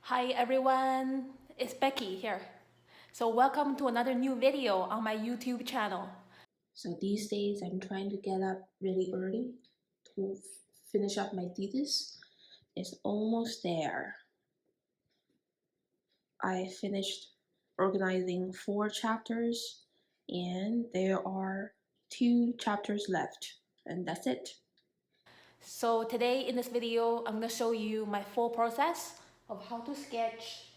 Hi everyone, it's Becky here. So welcome to another new video on my YouTube channel. So these days I'm trying to get up really early to finish up my thesis. It's almost there. I finished organizing 4 chapters and there are 2 chapters left, and that's it. So today in this video, I'm gonna show you my full process of how to sketch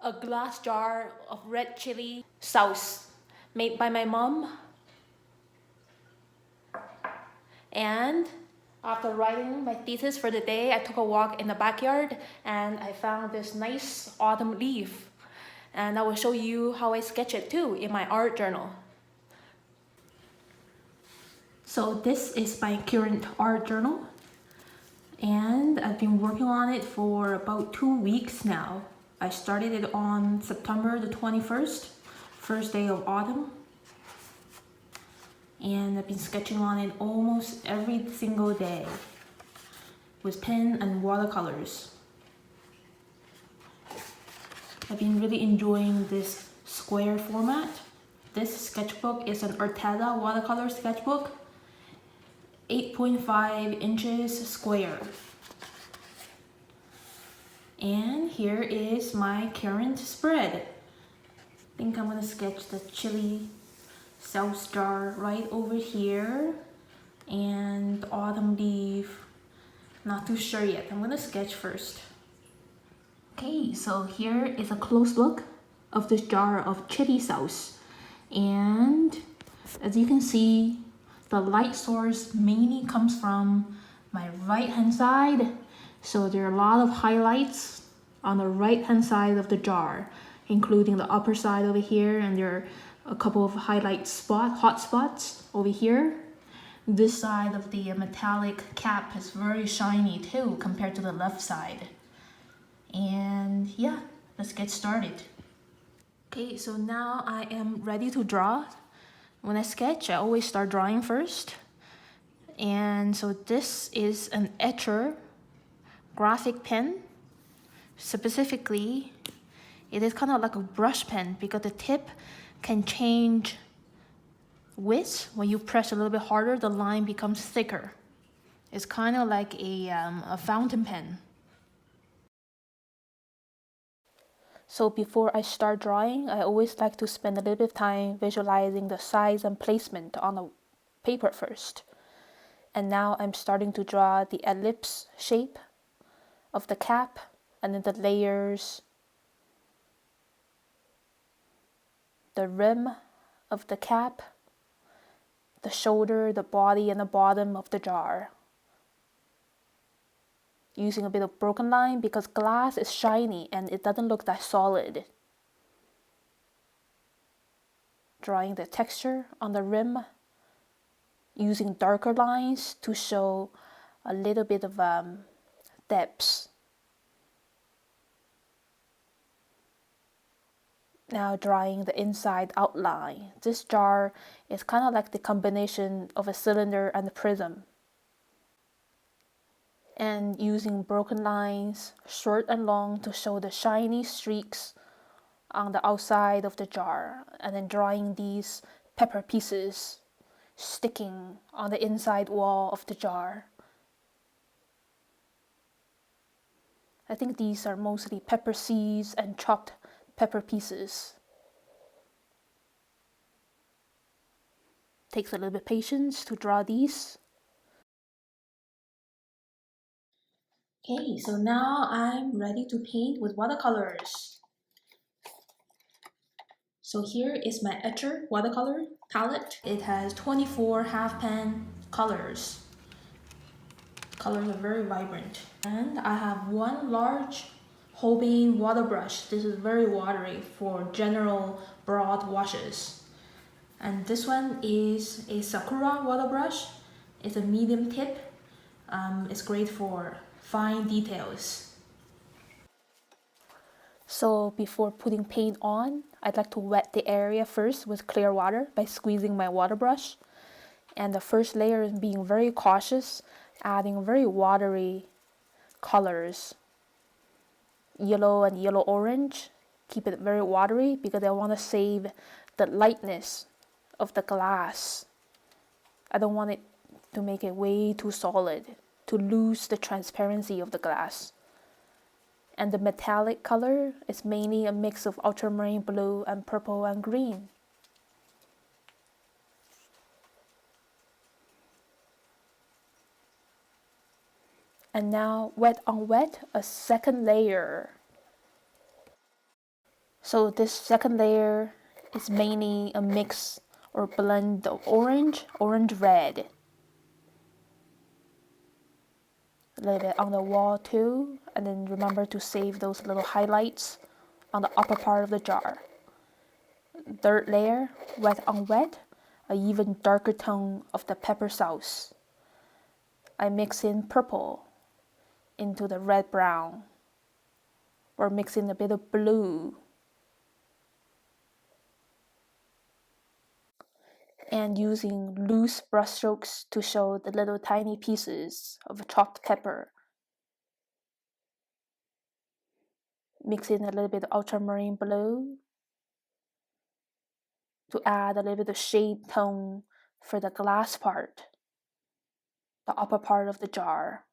a glass jar of red chili sauce made by my mom. And after writing my thesis for the day, I took a walk in the backyard and I found this nice autumn leaf. And I will show you how I sketch it too in my art journal. So this is my current art journal and I've been working on it for about 2 weeks now. I started it on September the 21st, first day of autumn. And I've been sketching on it almost every single day with pen and watercolors. I've been really enjoying this square format. This sketchbook is an Arteza watercolor sketchbook, 8.5 inches square. And here is my current spread. I think I'm gonna sketch the chili sauce jar right over here and the autumn leaf. Not too sure yet. I'm gonna sketch first. Okay, so here is a close look of this jar of chili sauce. And as you can see, the light source mainly comes from my right hand side. So there are a lot of highlights on the right hand side of the jar, including the upper side over here, and there are a couple of hot spots over here. This side of the metallic cap is very shiny too compared to the left side. And yeah, let's get started. Okay, so now I am ready to draw. When I sketch, I always start drawing first. And so this is an Etcher graphic pen. Specifically, it is kind of like a brush pen because the tip can change width. When you press a little bit harder, the line becomes thicker. It's kind of like a fountain pen. So before I start drawing, I always like to spend a little bit of time visualizing the size and placement on the paper first. And now I'm starting to draw the ellipse shape of the cap and then the layers, the rim of the cap, the shoulder, the body, and the bottom of the jar. Using a bit of broken line because glass is shiny and it doesn't look that solid. Drawing the texture on the rim, using darker lines to show a little bit of depth. Now drawing the inside outline. This jar is kind of like the combination of a cylinder and a prism. And using broken lines, short and long, to show the shiny streaks on the outside of the jar, and then drawing these pepper pieces sticking on the inside wall of the jar. I think these are mostly pepper seeds and chopped pepper pieces. Takes a little bit of patience to draw these. Okay, so now I'm ready to paint with watercolors. So here is my Etcher watercolor palette. It has 24 half pan colors. Colors are very vibrant. And I have one large Holbein water brush. This is very watery for general broad washes. And this one is a Sakura water brush. It's a medium tip. It's great for fine details. So before putting paint on, I'd like to wet the area first with clear water by squeezing my water brush. And the first layer is being very cautious, adding very watery colors. yellow and yellow orange. Keep it very watery because I want to save the lightness of the glass. I don't want it to make it way too solid, to lose the transparency of the glass. And the metallic color is mainly a mix of ultramarine blue and purple and green. And now wet on wet, a second layer. So this second layer is mainly a mix or blend of orange red. A little bit on the wall too, and then remember to save those little highlights on the upper part of the jar. Third layer, wet on wet, an even darker tone of the pepper sauce. I mix in purple into the red brown, or mix in a bit of blue. And using loose brushstrokes to show the little tiny pieces of chopped pepper. Mix in a little bit of ultramarine blue to add a little bit of shade tone for the glass part, the upper part of the jar.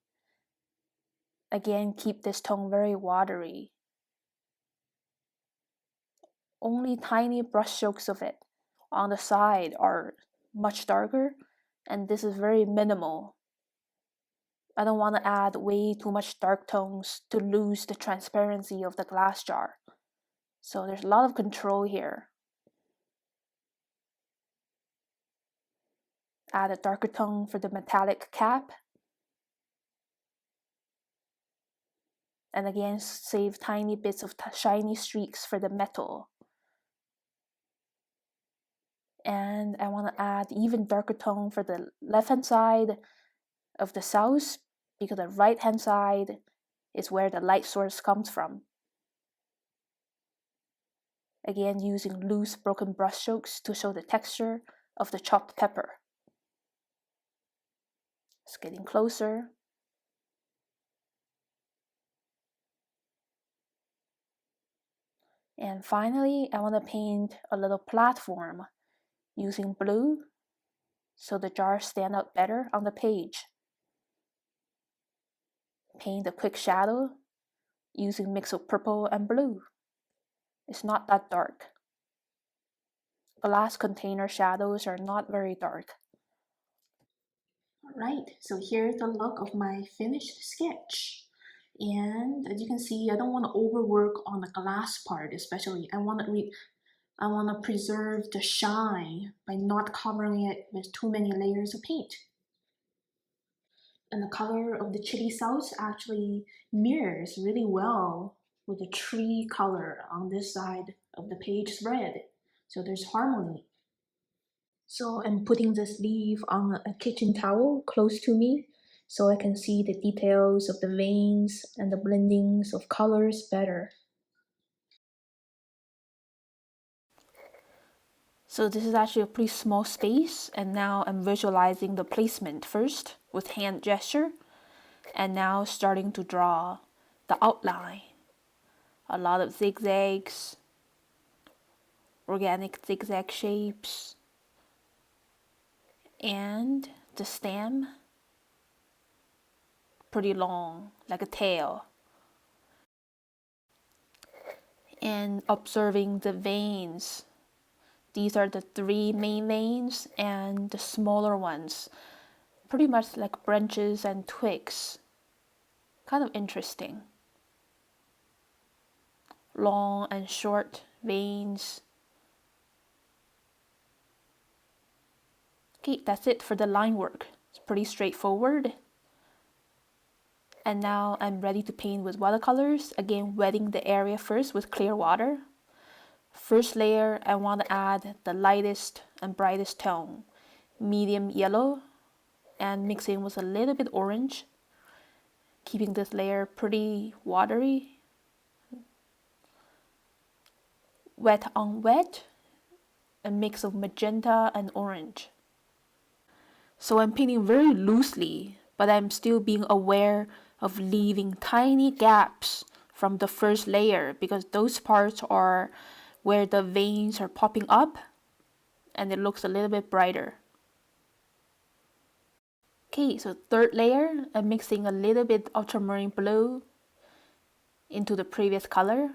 Again, keep this tone very watery. Only tiny brushstrokes of it on the side are much darker, and this is very minimal. I don't want to add way too much dark tones to lose the transparency of the glass jar. So there's a lot of control here. Add a darker tone for the metallic cap. And again, save tiny bits of shiny streaks for the metal. And I want to add even darker tone for the left-hand side of the sauce, because the right-hand side is where the light source comes from. Again, using loose broken brushstrokes to show the texture of the chopped pepper. It's getting closer. And finally, I want to paint a little platform using blue so the jars stand out better on the page. Paint a quick shadow using a mix of purple and blue. It's not that dark. Glass container shadows are not very dark. Alright, so here's the look of my finished sketch. And as you can see, I don't want to overwork on the glass part especially. I want to preserve the shine by not covering it with too many layers of paint. And the color of the chili sauce actually mirrors really well with the tree color on this side of the page spread. So there's harmony. So I'm putting this leaf on a kitchen towel close to me so I can see the details of the veins and the blendings of colors better. So this is actually a pretty small space, and now I'm visualizing the placement first with hand gesture, and now starting to draw the outline. A lot of zigzags, organic zigzag shapes, and the stem pretty long, like a tail. And observing the veins. These are the three main veins, and the smaller ones, pretty much like branches and twigs. Kind of interesting. Long and short veins. Okay, that's it for the line work. It's pretty straightforward. And now I'm ready to paint with watercolors, again wetting the area first with clear water. First layer, I want to add the lightest and brightest tone, medium yellow, and mixing with a little bit orange, keeping this layer pretty watery. Wet on wet, a mix of magenta and orange. So I'm painting very loosely, but I'm still being aware of leaving tiny gaps from the first layer, because those parts are where the veins are popping up and it looks a little bit brighter. Okay, so third layer, I'm mixing a little bit ultramarine blue into the previous color.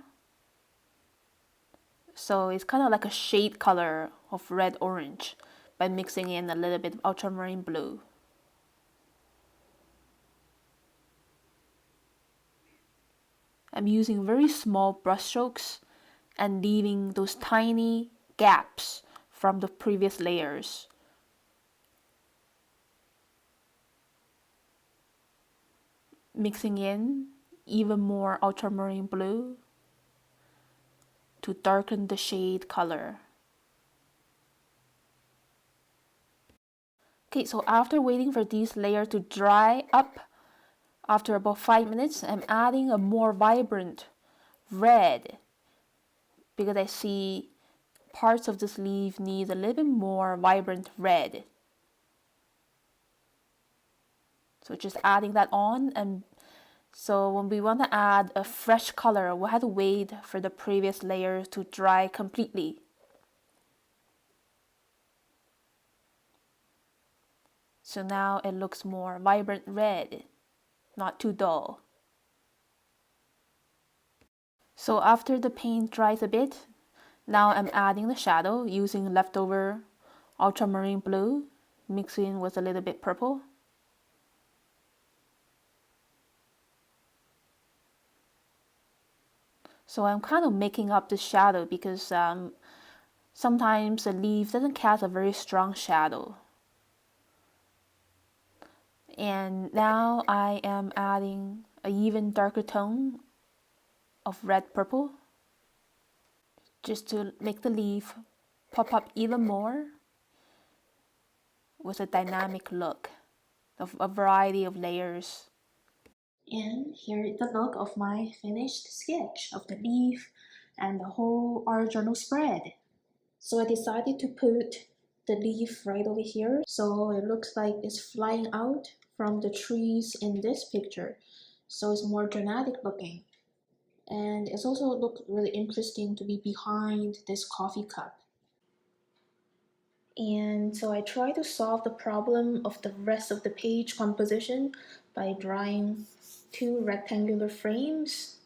So it's kind of like a shade color of red orange by mixing in a little bit of ultramarine blue. I'm using very small brush strokes and leaving those tiny gaps from the previous layers. Mixing in even more ultramarine blue to darken the shade color. Okay, so after waiting for these layers to dry up, after about 5 minutes, I'm adding a more vibrant red because I see parts of this leaf need a little bit more vibrant red. So just adding that on, and so when we want to add a fresh color, we'll have to wait for the previous layers to dry completely. So now it looks more vibrant red, not too dull. So after the paint dries a bit, now I'm adding the shadow using leftover ultramarine blue, mixing with a little bit purple. So I'm kind of making up the shadow because sometimes the leaf doesn't cast a very strong shadow. And now I am adding an even darker tone of red purple just to make the leaf pop up even more with a dynamic look of a variety of layers. And here is the look of my finished sketch of the leaf and the whole art journal spread. So I decided to put the leaf right over here so it looks like it's flying out from the trees in this picture. So it's more dramatic looking. And it's also looked really interesting to be behind this coffee cup. And so I try to solve the problem of the rest of the page composition by drawing two rectangular frames.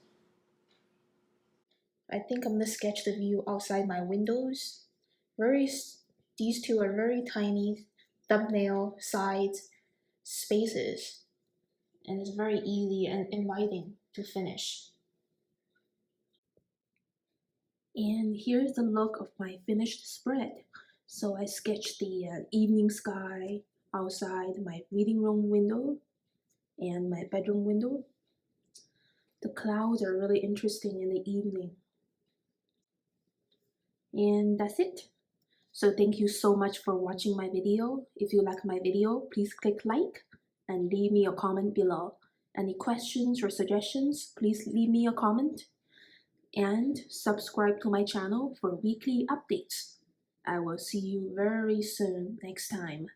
I think I'm gonna sketch the view outside my windows. These two are very tiny thumbnail size spaces, and it's very easy and inviting to finish. And here's the look of my finished spread. So I sketched the evening sky outside my reading room window and my bedroom window. The clouds are really interesting in the evening. And that's it. So thank you so much for watching my video. If you like my video, please click like and leave me a comment below. Any questions or suggestions, please leave me a comment. And subscribe to my channel for weekly updates. I will see you very soon next time.